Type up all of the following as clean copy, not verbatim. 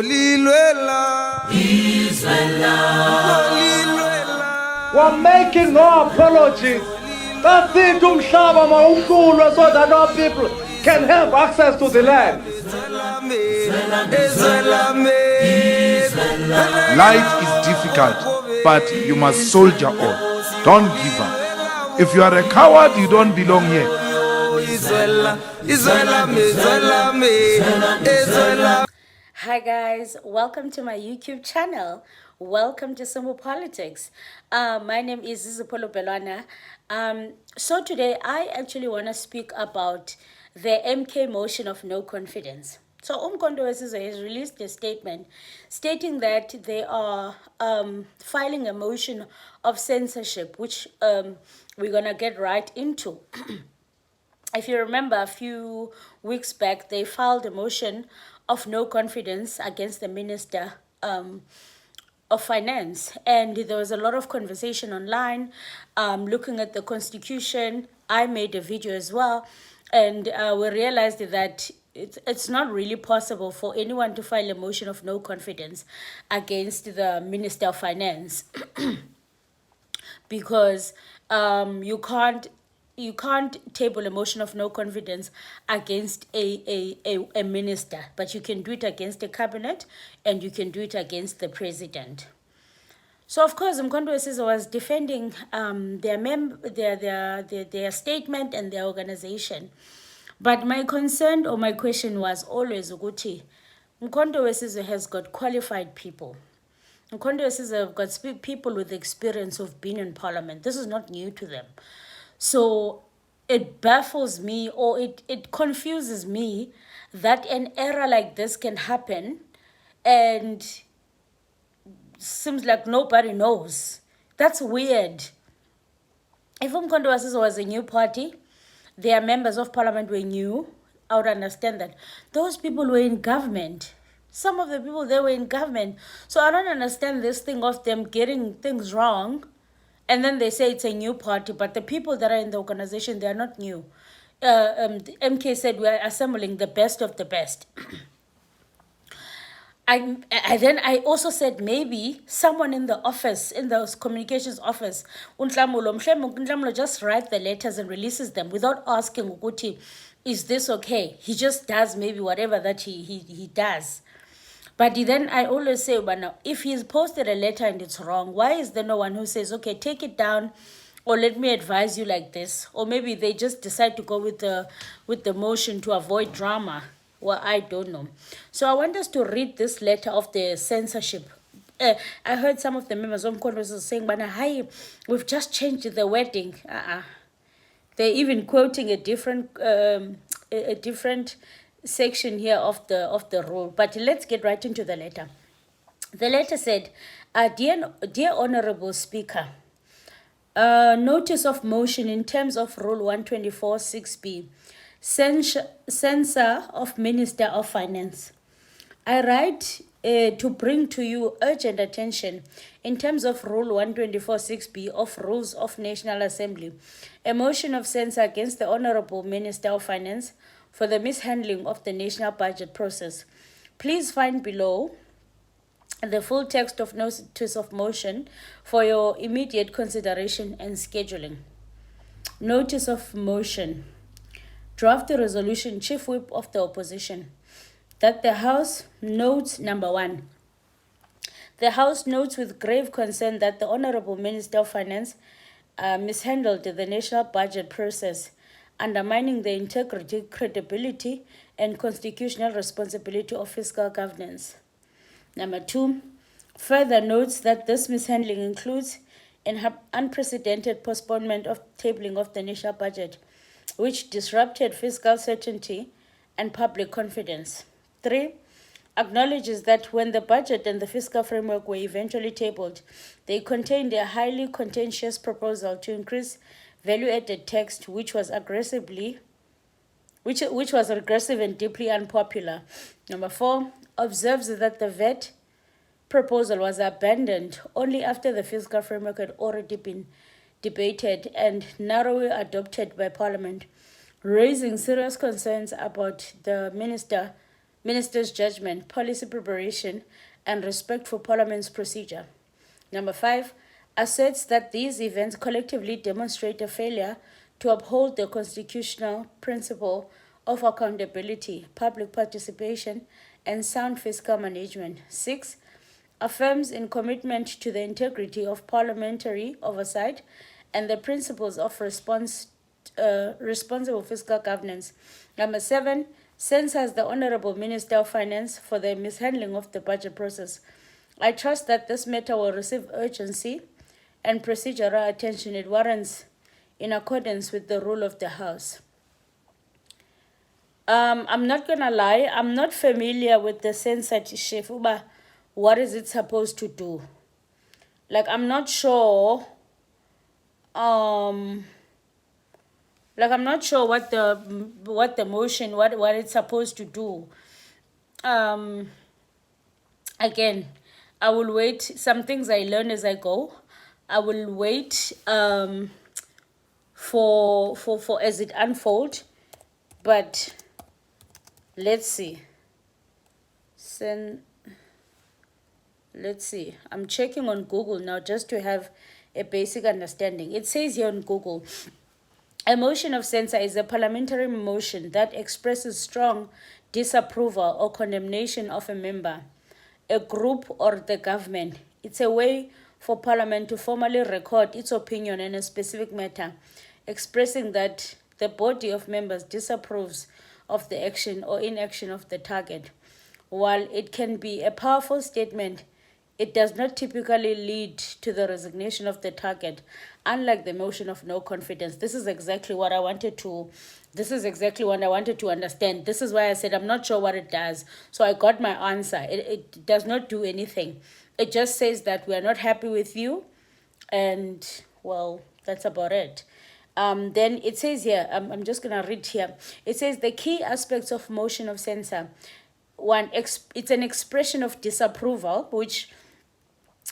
We're making no apologies. That's it, umhlaba mawuhlulwe so that our people can have access to the land. Life is difficult, but you must soldier on. Don't give up. If you are a coward, you don't belong here. Hi guys, welcome to my YouTube channel. Welcome to Simple Politics. My name is Disapproval. So today I actually want to speak about the MK Motion of No Confidence. So Umkhonto Wesizwe has released a statement stating that they are filing a motion of censorship, which we're going to get right into. If you remember, a few weeks back, they filed a motion of no confidence against the Minister of Finance. And there was a lot of conversation online, looking at the Constitution. I made a video as well. And we realized that it's not really possible for anyone to file a motion of no confidence against the Minister of Finance. Because you can't table a motion of no confidence against a minister, but you can do it against a cabinet and you can do it against the president. So of course, Umkhonto Wesizwe was defending their statement and their organization. But my concern or my question was always ukuthi Umkhonto Wesizwe has got qualified people. Umkhonto Wesizwe have got people with experience of being in parliament. This is not new to them. So it baffles me, or it confuses me that an error like this can happen and seems like nobody knows. That's weird. If Umkhonto Wesizwe was a new party, their members of parliament were new, I would understand that. Those people were in government. Some of the people, they were in government. So I don't understand this thing of them getting things wrong. And then they say it's a new party, but the people that are in the organization, they are not new. MK said we are assembling the best of the best. I also said maybe someone in the office, in the communications office, Untlamulo just write the letters and releases them without asking Uguti, is this okay? He just does maybe whatever that he does. But then I always say, if he's posted a letter and it's wrong, why is there no one who says, okay, take it down, or let me advise you like this? Or maybe they just decide to go with the motion to avoid drama. Well, I don't know. So I want us to read this letter of the censorship. I heard some of the members of Congress saying, hi, we've just changed the wording. They're even quoting a different section here of the rule. But let's get right into the letter. The letter said, dear Honorable Speaker, notice of motion in terms of Rule 124.6b, censor of Minister of Finance. I write to bring to you urgent attention in terms of Rule 124.6b of Rules of National Assembly, a motion of censure against the Honorable Minister of Finance for the mishandling of the national budget process. Please find below the full text of notice of motion for your immediate consideration and scheduling. Notice of motion. Draft the resolution, Chief Whip of the Opposition, that the House notes, number 1, the House notes with grave concern that the Honorable Minister of Finance mishandled the national budget process, undermining the integrity, credibility, and constitutional responsibility of fiscal governance. Number 2, further notes that this mishandling includes an unprecedented postponement of tabling of the national budget, which disrupted fiscal certainty and public confidence. 3, acknowledges that when the budget and the fiscal framework were eventually tabled, they contained a highly contentious proposal to increase value-added tax, which was regressive and deeply unpopular. Number 4, observes that the VAT proposal was abandoned only after the fiscal framework had already been debated and narrowly adopted by Parliament, raising serious concerns about the minister minister's judgment, policy preparation, and respect for Parliament's procedure. Number 5, asserts that these events collectively demonstrate a failure to uphold the constitutional principle of accountability, public participation, and sound fiscal management. 6, affirms in commitment to the integrity of parliamentary oversight and the principles of responsible fiscal governance. Number 7, censors the Honorable Minister of Finance for the mishandling of the budget process. I trust that this matter will receive urgency and procedural attention it warrants in accordance with the rule of the House. I'm not gonna lie, I'm not familiar with the censorship. What is it supposed to do? Like, I'm not sure. I'm not sure what the motion, what it's supposed to do. Again, I will wait. Some things I learn as I go. I will wait for as it unfolds. But let's see. Let's see. I'm checking on Google now just to have a basic understanding. It says here on Google, a motion of censure is a parliamentary motion that expresses strong disapproval or condemnation of a member, a group, or the government. It's a way for Parliament to formally record its opinion on a specific matter, expressing that the body of members disapproves of the action or inaction of the target. While it can be a powerful statement, it does not typically lead to the resignation of the target, unlike the motion of no confidence. This is exactly what I wanted to understand. This is why I said I'm not sure what it does. So I got my answer. It does not do anything. It just says that we are not happy with you, and well, that's about it. Then it says here, I'm just going to read here. It says the key aspects of motion of censure. One, it's an expression of disapproval, which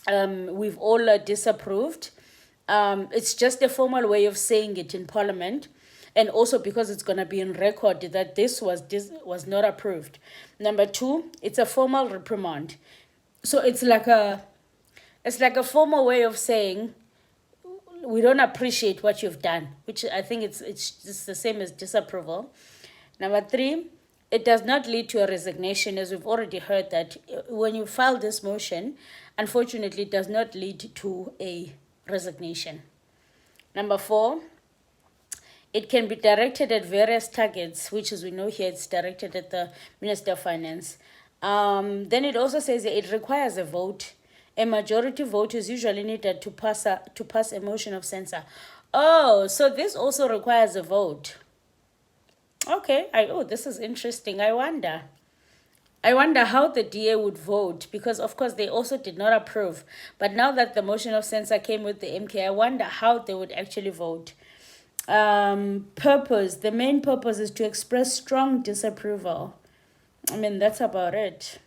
we've all disapproved. It's just a formal way of saying it in Parliament, and also because it's going to be in record that this was not approved. Number 2, it's a formal reprimand. So it's like a formal way of saying we don't appreciate what you've done, which I think it's just the same as disapproval. Number 3, it does not lead to a resignation, as we've already heard that when you file this motion, unfortunately, it does not lead to a resignation. Number 4, it can be directed at various targets, which, as we know here, it's directed at the Minister of Finance. Then it also says that it requires a vote. A majority vote is usually needed to pass a motion of censure. Oh, so this also requires a vote. Okay, this is interesting. I wonder how the DA would vote, because of course they also did not approve. But now that the motion of censure came with the MK, I wonder how they would actually vote. Purpose. The main purpose is to express strong disapproval. I mean, that's about it.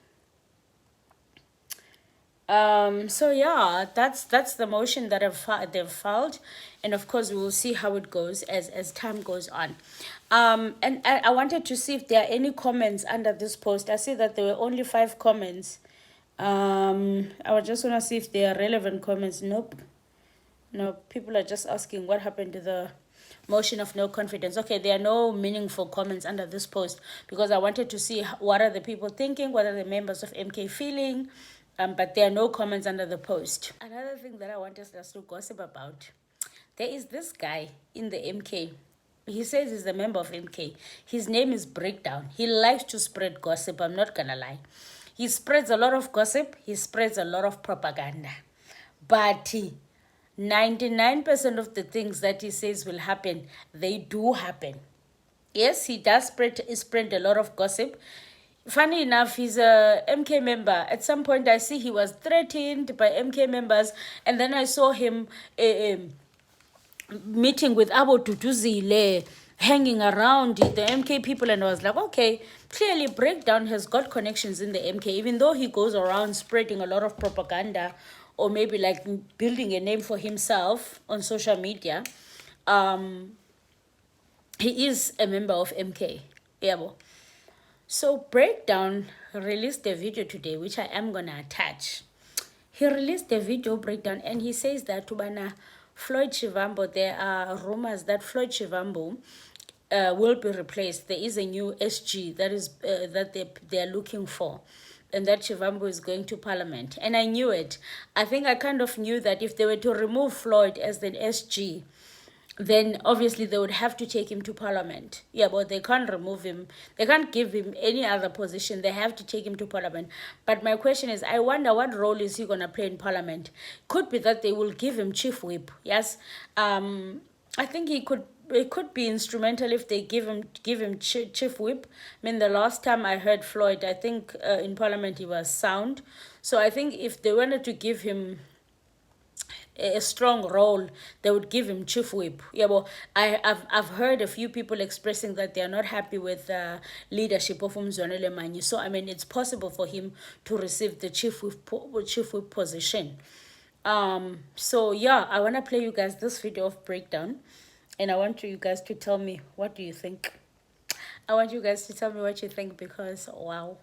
So yeah, that's the motion that they've filed, and of course we will see how it goes as time goes on. And I wanted to see if there are any comments under this post. I see that there were only 5 comments. I was just want to see if there are relevant comments. Nope. No, people are just asking what happened to the motion of no confidence. Okay, there are no meaningful comments under this post because I wanted to see what are the people thinking, what are the members of MK feeling, but there are no comments under the post. Another thing that I wanted us to gossip about, there is this guy in the MK. He says he's a member of MK. His name is Breakdown. He likes to spread gossip, I'm not gonna lie. He spreads a lot of gossip, he spreads a lot of propaganda. But 99% of the things that he says will happen, they do happen. Yes, he does spread a lot of gossip. Funny enough, he's a MK member. At some point, I see he was threatened by MK members, and then I saw him meeting with Abo Tutuzile, hanging around the MK people, and I was like, okay, clearly Breakdown has got connections in the MK, even though he goes around spreading a lot of propaganda, or maybe like building a name for himself on social media. He is a member of MK. Yeah. So Breakdown released a video today, which I am gonna attach. He released a video breakdown and he says that Tubana Floyd Shivambo, there are rumors that Floyd Shivambo will be replaced. There is a new SG that is that they are looking for, and that Shivambo is going to Parliament. And I knew it. I think I kind of knew that if they were to remove Floyd as the SG, then obviously they would have to take him to Parliament. Yeah, but they can't remove him. They can't give him any other position. They have to take him to Parliament. But my question is, I wonder what role is he going to play in Parliament? Could be that they will give him chief whip. Yes. I think it could be instrumental if they give him chief whip. I mean, the last time I heard Floyd, I think in Parliament he was sound. So I think if they wanted to give him a strong role, they would give him chief whip. Yeah, well, I've heard a few people expressing that they are not happy with the leadership of Umzwanele Manyi. So I mean, it's possible for him to receive the chief whip position. So yeah, I want to play you guys this video of breakdown, and I want you guys to tell me, what do you think? I want you guys to tell me what you think, because wow,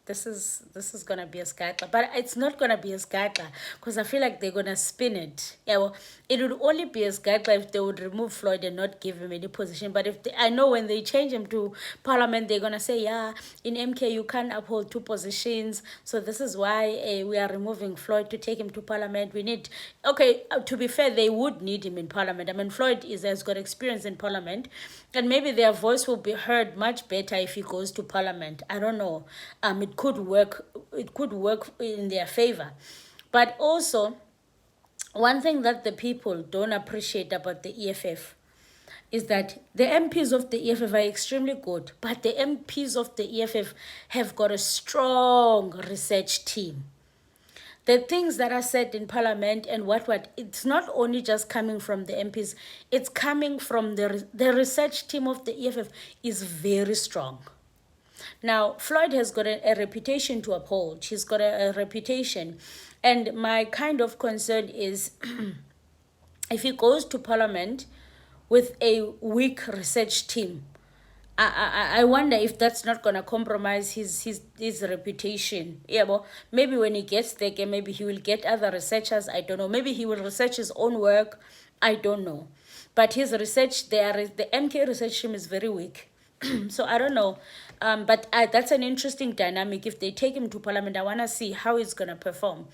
this is gonna be a scatter, but it's not gonna be a scatter because I feel like they're gonna spin it. Yeah, well, it would only be a scatter if they would remove Floyd and not give him any position. But if I know when they change him to Parliament, they're gonna say, yeah, in MK you can't uphold two positions, so this is why we are removing Floyd to take him to Parliament. We need, okay, to be fair, they would need him in Parliament. I mean, Floyd has got experience in Parliament, and maybe their voice will be heard much better if he goes to Parliament. I don't know. It could work in their favor. But also, one thing that the people don't appreciate about the EFF is that the MPs of the EFF are extremely good, but the MPs of the EFF have got a strong research team. The things that are said in Parliament and what it's not only just coming from the MPs, it's coming from the research team of the EFF is very strong. Now, Floyd has got a reputation to uphold. He's got a reputation. And my kind of concern is if he goes to Parliament with a weak research team, I wonder if that's not going to compromise his reputation. Yeah, well, maybe when he gets there, maybe he will get other researchers. I don't know. Maybe he will research his own work. I don't know. But his research, the MK research team is very weak. So I don't know. But that's an interesting dynamic. If they take him to Parliament, I want to see how he's going to perform.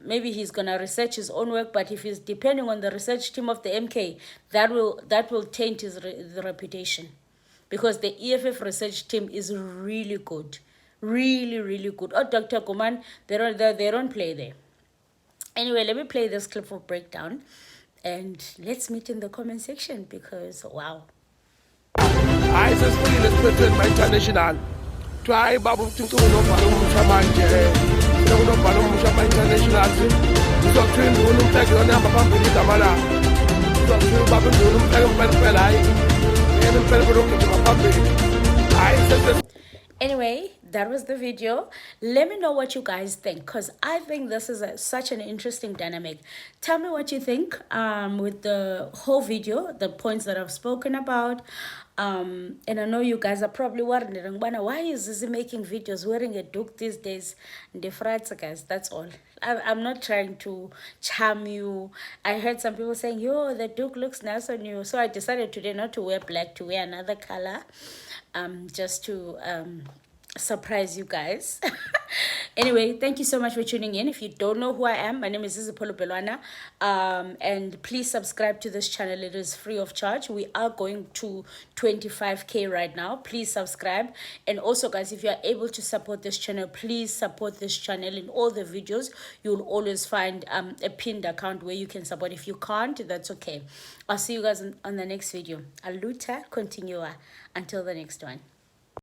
Maybe he's going to research his own work, but if he's depending on the research team of the MK, that will taint his reputation. Because the EFF research team is really good. Really, really good. Oh, Dr. Kuman, they don't play there. Anyway, let me play this clip of breakdown. And let's meet in the comment section because, wow. I successfully respected my international. Try Babu to no Palum Manje. No Palum Shama International. So, train Unum Tagona, Papa Kamala. So, Babu Unum Tagam Anyway, that was the video. Let me know what you guys think, because I think this is such an interesting dynamic. Tell me what you think with the whole video, the points that I've spoken about. And I know you guys are probably wondering, why is Zizi making videos wearing a duke these days? The frats, guys, that's all. I'm not trying to charm you. I heard some people saying, yo, the duke looks nice on you. So I decided today not to wear black, to wear another color, just to surprise you guys. Anyway, thank you so much for tuning in. If you don't know who I am, my name is Disapproval. And please subscribe to this channel. It is free of charge. We are going to 25K right now. Please subscribe. And also, guys, if you are able to support this channel, please support this channel. In all the videos, you'll always find a pinned account where you can support. If you can't, that's okay. I'll see you guys on the next video. Aluta continua. Until the next one.